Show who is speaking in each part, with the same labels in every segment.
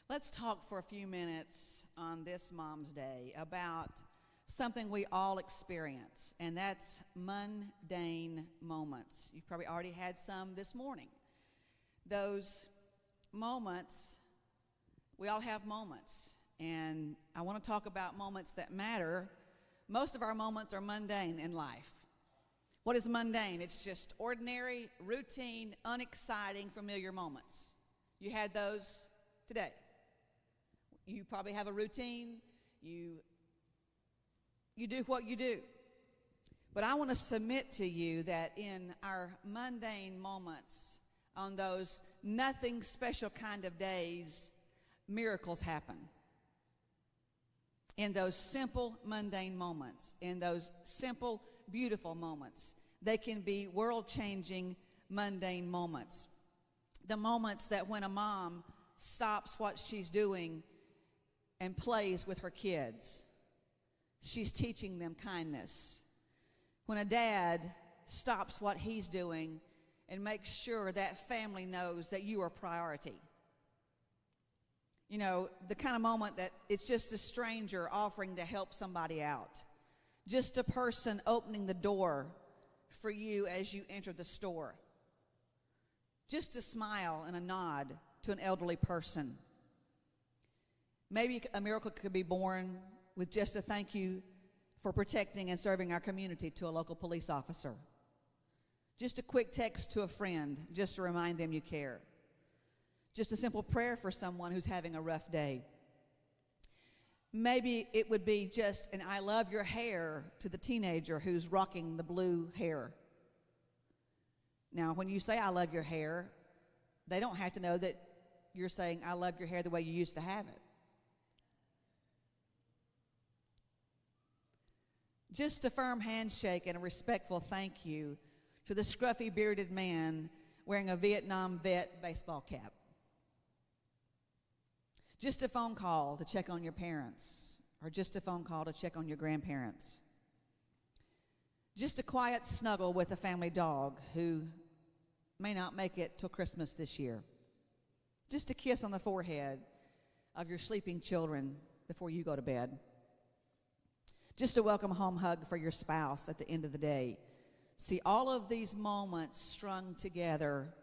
Speaker 1: Let's talk for a few minutes on this Mom's Day about something we all experience, and that's mundane moments. You've probably already had some this morning. Those moments, we all have moments, and I want to talk about moments that matter. Most of our moments are mundane in life. What is mundane? It's just ordinary, routine, unexciting, familiar moments. You had those today. You probably have a routine. You do what you do. But I want to submit to you that in our mundane moments, on those nothing special kind of days, miracles happen. In those simple, mundane moments, in those simple, beautiful moments, they can be world-changing, mundane moments. The moments that when a mom stops what she's doing and plays with her kids, she's teaching them kindness. When a dad stops what he's doing and makes sure that family knows that you are priority. You know, the kind of moment that it's just a stranger offering to help somebody out. Just a person opening the door for you as you enter the store. Just a smile and a nod to an elderly person. Maybe a miracle could be born with just a thank you for protecting and serving our community to a local police officer. Just a quick text to a friend, just to remind them you care. Just a simple prayer for someone who's having a rough day. Maybe it would be just an I love your hair to the teenager who's rocking the blue hair. Now, when you say I love your hair, they don't have to know that you're saying I love your hair the way you used to have it. Just a firm handshake and a respectful thank you to the scruffy bearded man wearing a Vietnam vet baseball cap. Just a phone call to check on your parents, or just a phone call to check on your grandparents. Just a quiet snuggle with a family dog who may not make it till Christmas this year. Just a kiss on the forehead of your sleeping children before you go to bed. Just a welcome home hug for your spouse at the end of the day. See, all of these moments strung together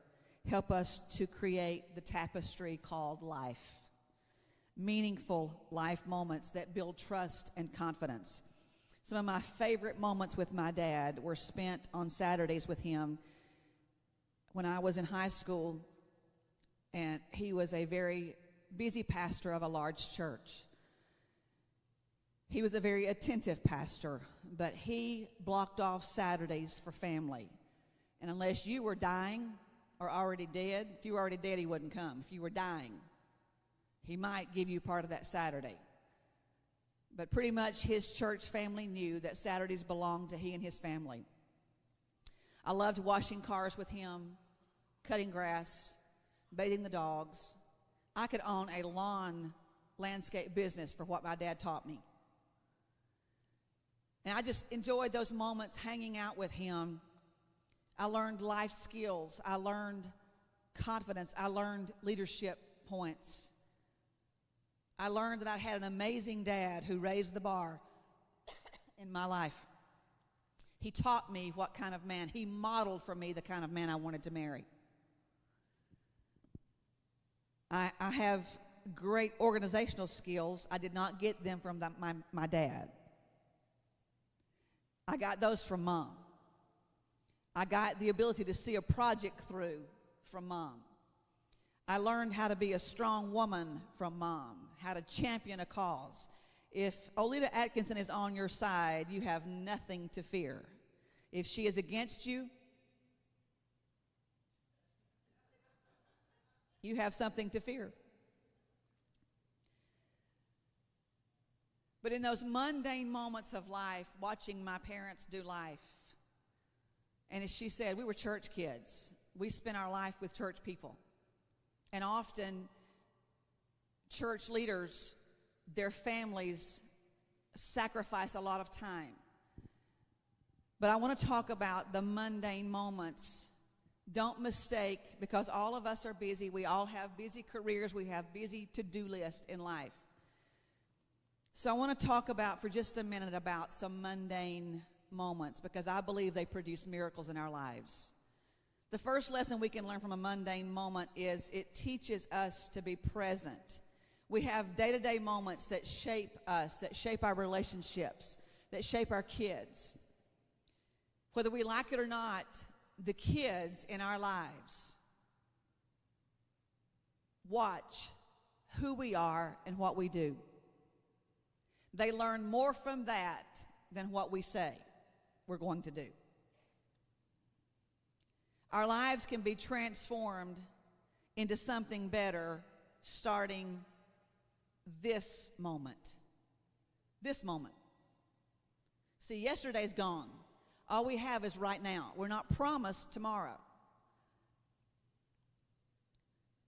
Speaker 1: help us to create the tapestry called life. Meaningful life moments that build trust and confidence. Some of my favorite moments with my dad were spent on Saturdays with him when I was in high school, and he was a very busy pastor of a large church. He was a very attentive pastor, but he blocked off Saturdays for family. And unless you were dying or already dead, if you were already dead, he wouldn't come. If you were dying, he might give you part of that Saturday. But pretty much his church family knew that Saturdays belonged to he and his family. I loved washing cars with him, cutting grass, bathing the dogs. I could own a lawn landscape business for what my dad taught me. And I just enjoyed those moments hanging out with him. I learned life skills. I learned confidence. I learned leadership points. I learned that I had an amazing dad who raised the bar in my life. He taught me what kind of man. He modeled for me the kind of man I wanted to marry. I have great organizational skills. I did not get them from my dad. I got those from Mom. I got the ability to see a project through from Mom. I learned how to be a strong woman from Mom, how to champion a cause. If Olita Atkinson is on your side, you have nothing to fear. If she is against you, you have something to fear. But in those mundane moments of life, watching my parents do life, and as she said, we were church kids. We spent our life with church people. And often, church leaders, their families sacrifice a lot of time. But I want to talk about the mundane moments Don't mistake, because all of us are busy. We all have busy careers. We have busy to-do lists in life. So I want to talk about for just a minute about some mundane moments, because I believe they produce miracles in our lives. The first lesson we can learn from a mundane moment is it teaches us to be present. We have day-to-day moments that shape us, that shape our relationships, that shape our kids. Whether we like it or not, the kids in our lives watch who we are and what we do. They learn more from that than what we say we're going to do. Our lives can be transformed into something better starting this moment. This moment. See, yesterday's gone. All we have is right now. We're not promised tomorrow.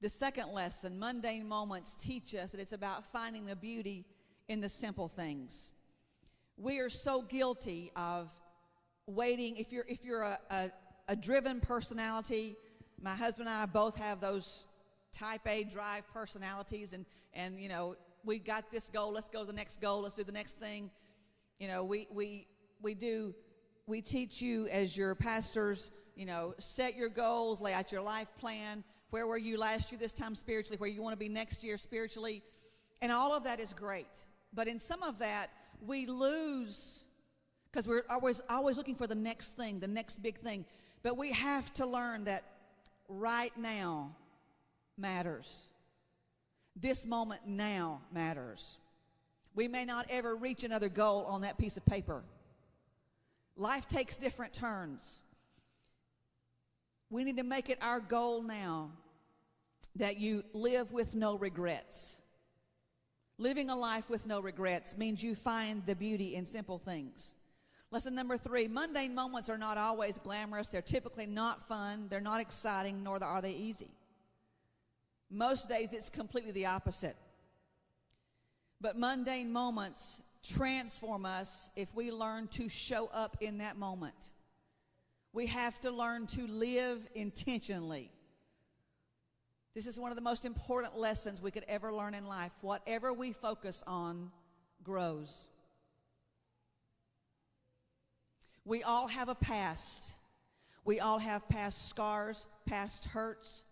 Speaker 1: The second lesson, mundane moments teach us that it's about finding the beauty in the simple things. We are so guilty of waiting. If you're a driven personality, my husband and I both have those type A drive personalities, and you know, we got this goal, let's go to the next goal, let's do the next thing. You know, we teach you as your pastors, you know, set your goals, lay out your life plan. Where were you last year, this time spiritually? Where you want to be next year spiritually? And all of that is great. But in some of that, we lose, because we're always looking for the next thing, the next big thing. But we have to learn that right now matters. This moment now matters. We may not ever reach another goal on that piece of paper. Life takes different turns. We need to make it our goal now that you live with no regrets. Living a life with no regrets means you find the beauty in simple things. Lesson number 3, mundane moments are not always glamorous. They're typically not fun. They're not exciting, nor are they easy. Most days it's completely the opposite. But mundane moments transform us if we learn to show up in that moment. We have to learn to live intentionally. This is one of the most important lessons we could ever learn in life. Whatever we focus on grows. We all have a past. We all have past scars, past hurts.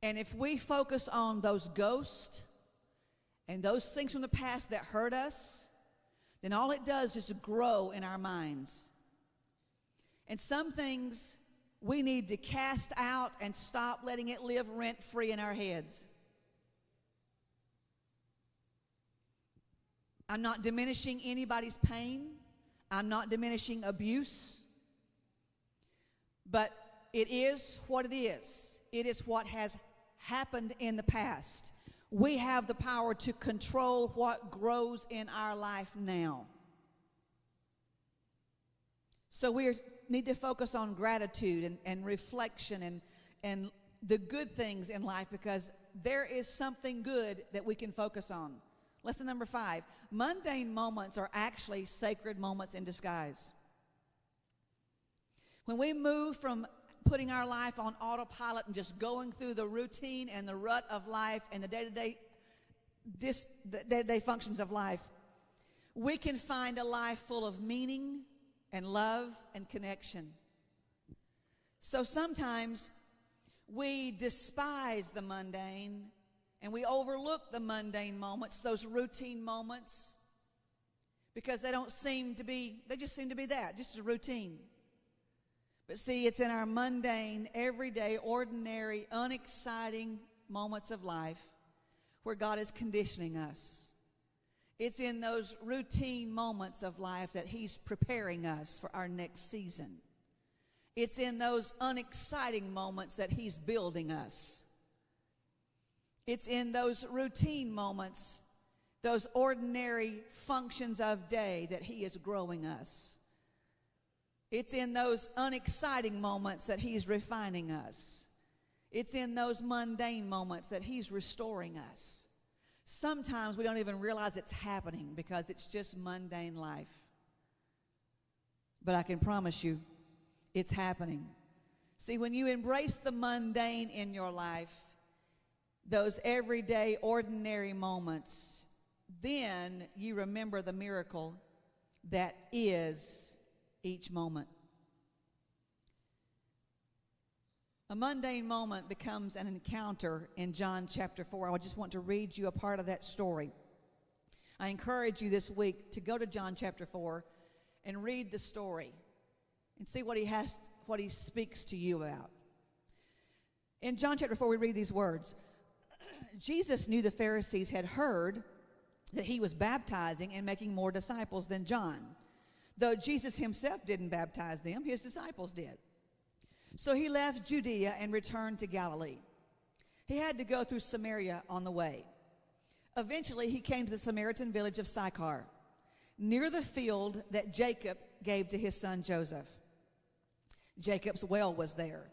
Speaker 1: And if we focus on those ghosts and those things from the past that hurt us, then all it does is to grow in our minds. And some things we need to cast out and stop letting it live rent-free in our heads. I'm not diminishing anybody's pain. I'm not diminishing abuse. But it is what it is. It is what has happened in the past. We have the power to control what grows in our life now. So we need to focus on gratitude and reflection and the good things in life, because there is something good that we can focus on. Lesson number 5, mundane moments are actually sacred moments in disguise. When we move from putting our life on autopilot and just going through the routine and the rut of life and the day-to-day functions of life, we can find a life full of meaning and love and connection. So sometimes we despise the mundane and we overlook the mundane moments, those routine moments, because they just seem to be that, just a routine. But see, it's in our mundane, everyday, ordinary, unexciting moments of life where God is conditioning us. It's in those routine moments of life that He's preparing us for our next season. It's in those unexciting moments that He's building us. It's in those routine moments, those ordinary functions of day, that He is growing us. It's in those unexciting moments that He's refining us. It's in those mundane moments that He's restoring us. Sometimes we don't even realize it's happening because it's just mundane life. But I can promise you, it's happening. See, when you embrace the mundane in your life, those everyday, ordinary moments, then you remember the miracle that is each moment. A mundane moment becomes an encounter in John chapter 4. I just want to read you a part of that story. I encourage you this week to go to John chapter 4 and read the story and see what he speaks to you about. In John chapter 4, we read these words. Jesus knew the Pharisees had heard that he was baptizing and making more disciples than John. Though Jesus himself didn't baptize them, his disciples did. So he left Judea and returned to Galilee. He had to go through Samaria on the way. Eventually, he came to the Samaritan village of Sychar, near the field that Jacob gave to his son Joseph. Jacob's well was there,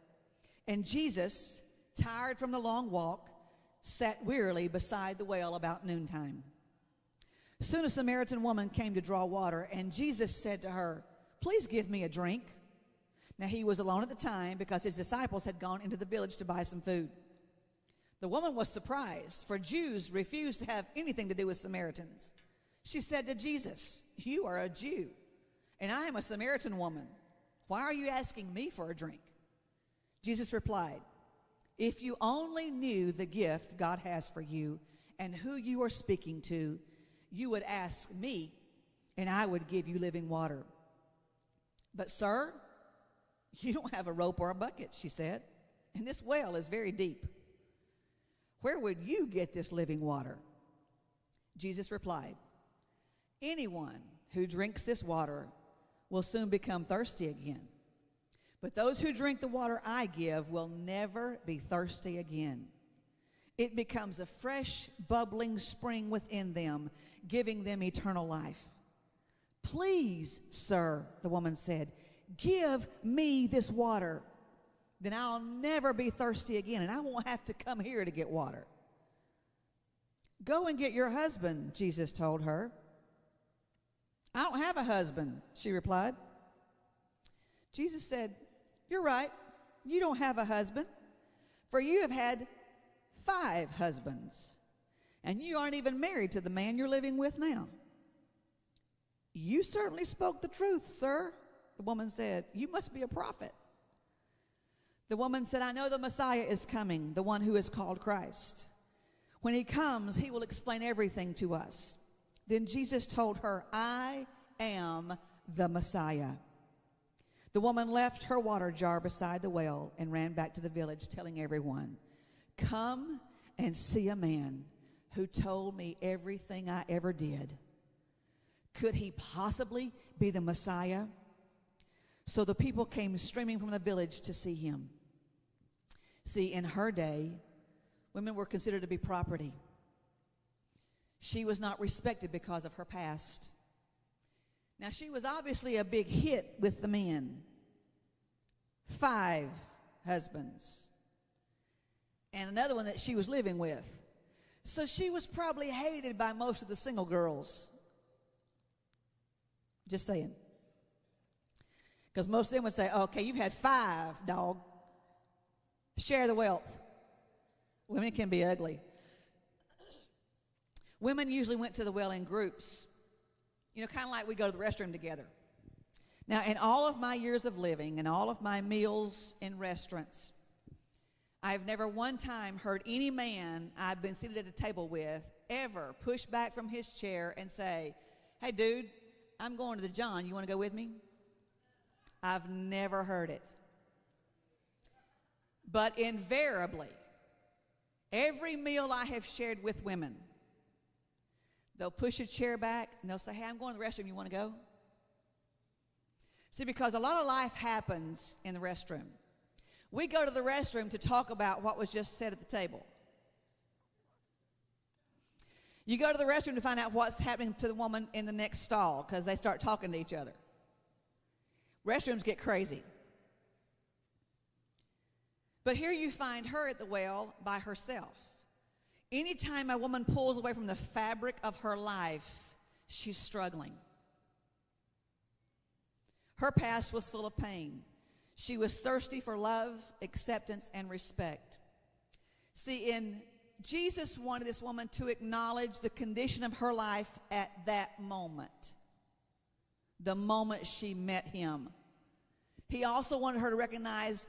Speaker 1: and Jesus, tired from the long walk, sat wearily beside the well about noontime. Soon a Samaritan woman came to draw water, and Jesus said to her, "Please give me a drink." Now he was alone at the time because his disciples had gone into the village to buy some food. The woman was surprised, for Jews refused to have anything to do with Samaritans. She said to Jesus, "You are a Jew, and I am a Samaritan woman. Why are you asking me for a drink?" Jesus replied, "If you only knew the gift God has for you and who you are speaking to, you would ask me, and I would give you living water." "But, sir, you don't have a rope or a bucket," she said, "and this well is very deep. Where would you get this living water?" Jesus replied, "Anyone who drinks this water will soon become thirsty again. But those who drink the water I give will never be thirsty again. It becomes a fresh, bubbling spring within them, giving them eternal life." "Please, sir," the woman said, "give me this water. Then I'll never be thirsty again, and I won't have to come here to get water." "Go and get your husband," Jesus told her. "I don't have a husband," she replied. Jesus said, "You're right, you don't have a husband, for you have had 5 husbands, and you aren't even married to the man you're living with now." "You certainly spoke the truth, sir," the woman said. "You must be a prophet." The woman said, "I know the Messiah is coming, the one who is called Christ. When he comes, he will explain everything to us." Then Jesus told her, "I am the Messiah." The woman left her water jar beside the well and ran back to the village, telling everyone, "Come and see a man who told me everything I ever did. Could he possibly be the Messiah?" So the people came streaming from the village to see him. See, in her day, women were considered to be property. She was not respected because of her past. Now, she was obviously a big hit with the men. 5 husbands. And another one that she was living with. So she was probably hated by most of the single girls. Just saying. Because most of them would say, "Okay, you've had 5, dog. Share the wealth." Women can be ugly. Women usually went to the well in groups. Kind of like we go to the restroom together. Now, in all of my years of living and all of my meals in restaurants, I've never one time heard any man I've been seated at a table with ever push back from his chair and say, "Hey, dude, I'm going to the John. You want to go with me?" I've never heard it. But invariably, every meal I have shared with women, they'll push a chair back and they'll say, "Hey, I'm going to the restroom. You want to go?" See, because a lot of life happens in the restroom. We go to the restroom to talk about what was just said at the table. You go to the restroom to find out what's happening to the woman in the next stall because they start talking to each other. Restrooms get crazy. But here you find her at the well by herself. Anytime a woman pulls away from the fabric of her life, she's struggling. Her past was full of pain. She was thirsty for love, acceptance, and respect. See, Jesus wanted this woman to acknowledge the condition of her life at that moment, the moment she met him. He also wanted her to recognize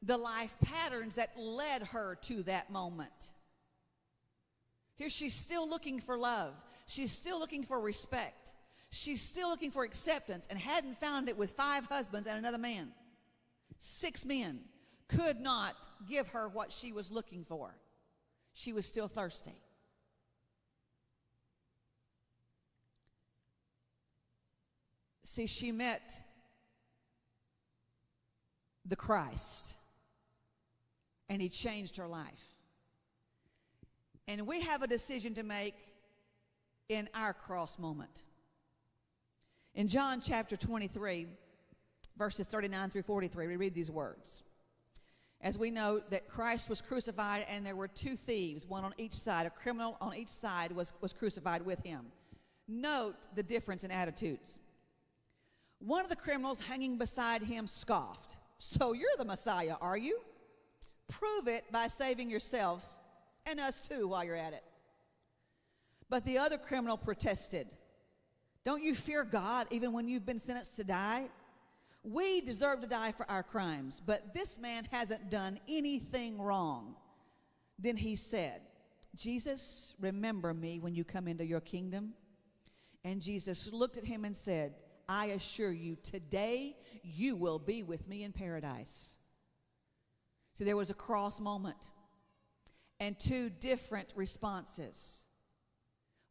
Speaker 1: the life patterns that led her to that moment. Here she's still looking for love. She's still looking for respect. She's still looking for acceptance and hadn't found it with 5 husbands and another man. 6 men could not give her what she was looking for. She was still thirsty. See, she met the Christ, and he changed her life. And we have a decision to make in our cross moment. In John chapter 23, verses 39 through 43, we read these words. As we know that Christ was crucified and there were 2 thieves, one on each side, a criminal on each side was crucified with him. Note the difference in attitudes. One of the criminals hanging beside him scoffed. So you're the Messiah, are you? Prove it by saving yourself and us too while you're at it. But the other criminal protested. Don't you fear God even when you've been sentenced to die? We deserve to die for our crimes, but this man hasn't done anything wrong. Then he said, Jesus, remember me when you come into your kingdom. And Jesus looked at him and said, I assure you, today you will be with me in paradise. See, there was a cross moment and 2 different responses.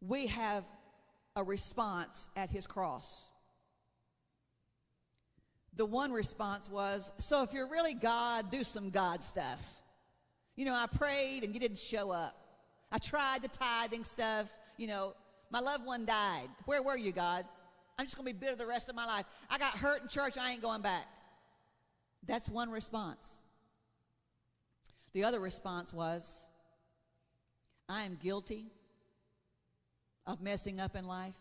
Speaker 1: We have a response at his cross. The one response was, so if you're really God, do some God stuff. You know, I prayed and you didn't show up. I tried the tithing stuff. You know, my loved one died. Where were you, God? I'm just going to be bitter the rest of my life. I got hurt in church. I ain't going back. That's one response. The other response was, I am guilty of messing up in life,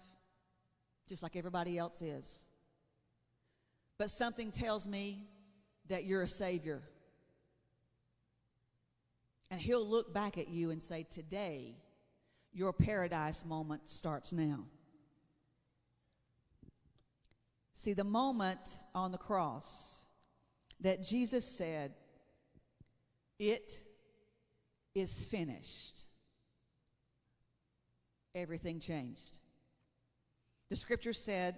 Speaker 1: just like everybody else is. But something tells me that you're a Savior. And he'll look back at you and say, today, your paradise moment starts now. See, the moment on the cross that Jesus said, it is finished, everything changed. The scripture said,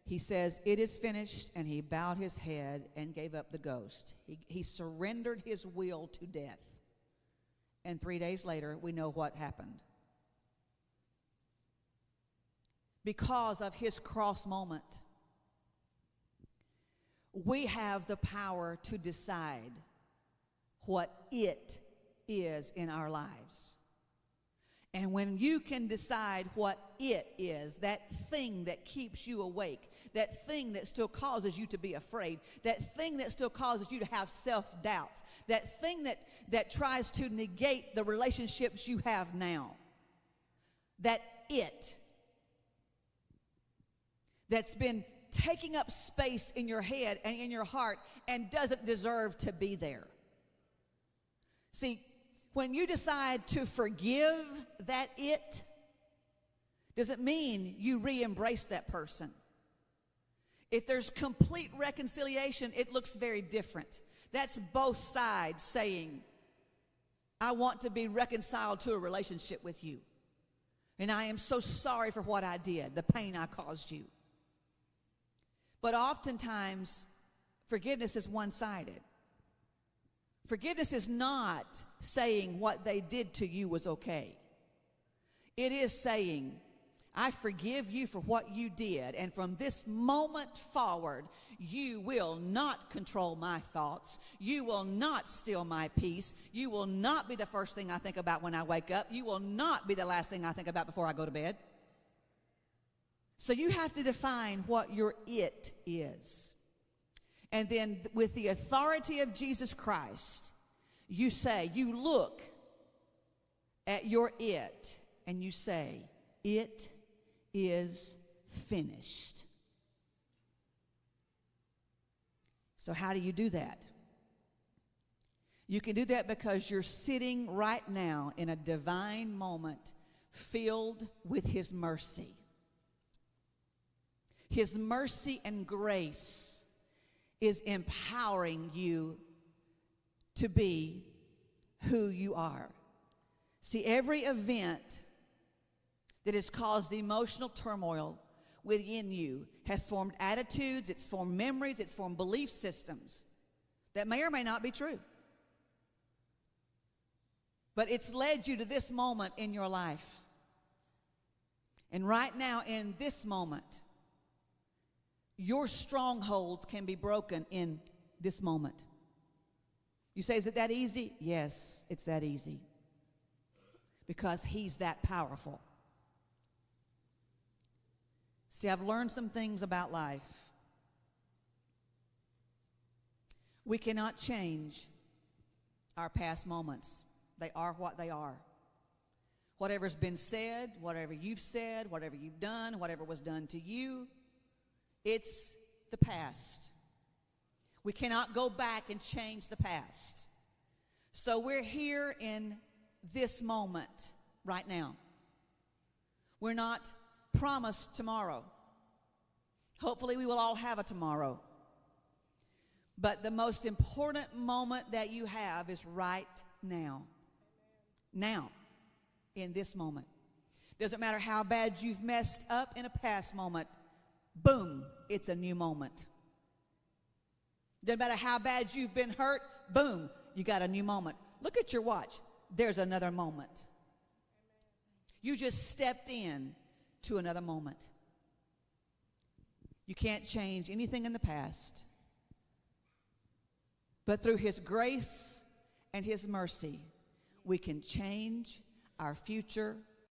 Speaker 1: he says, it is finished, and he bowed his head and gave up the ghost. He surrendered his will to death. And 3 days later, we know what happened. Because of his cross moment, we have the power to decide what it is in our lives. And when you can decide what it is, that thing that keeps you awake, that thing that still causes you to be afraid, that thing that still causes you to have self-doubt, that thing that tries to negate the relationships you have now, that it that's been taking up space in your head and in your heart and doesn't deserve to be there. See, when you decide to forgive that it, doesn't mean you re-embrace that person. If there's complete reconciliation, it looks very different. That's both sides saying, I want to be reconciled to a relationship with you. And I am so sorry for what I did, the pain I caused you. But oftentimes, forgiveness is one-sided. Forgiveness is not saying what they did to you was okay. It is saying, I forgive you for what you did, and from this moment forward, you will not control my thoughts. You will not steal my peace. You will not be the first thing I think about when I wake up. You will not be the last thing I think about before I go to bed. So you have to define what your it is. And then with the authority of Jesus Christ, you say, you look at your it, and you say, it is finished. So how do you do that? You can do that because you're sitting right now in a divine moment filled with His mercy. His mercy and grace is empowering you to be who you are. See, every event that has caused emotional turmoil within you has formed attitudes, it's formed memories, it's formed belief systems that may or may not be true. But it's led you to this moment in your life. And right now, in this moment, your strongholds can be broken in this moment. You say, is it that easy? Yes, it's that easy. Because He's that powerful. See, I've learned some things about life. We cannot change our past moments. They are what they are. Whatever's been said, whatever you've said, whatever you've done, whatever was done to you, it's the past. We cannot go back and change the past. So we're here in this moment right now. We're not promised tomorrow. Hopefully we will all have a tomorrow. But the most important moment that you have is right now. Now, in this moment. Doesn't matter how bad you've messed up in a past moment. Boom, it's a new moment. Doesn't matter how bad you've been hurt. Boom, you got a new moment. Look at your watch. There's another moment. You just stepped in to another moment. You can't change anything in the past. But through His grace and His mercy, we can change our future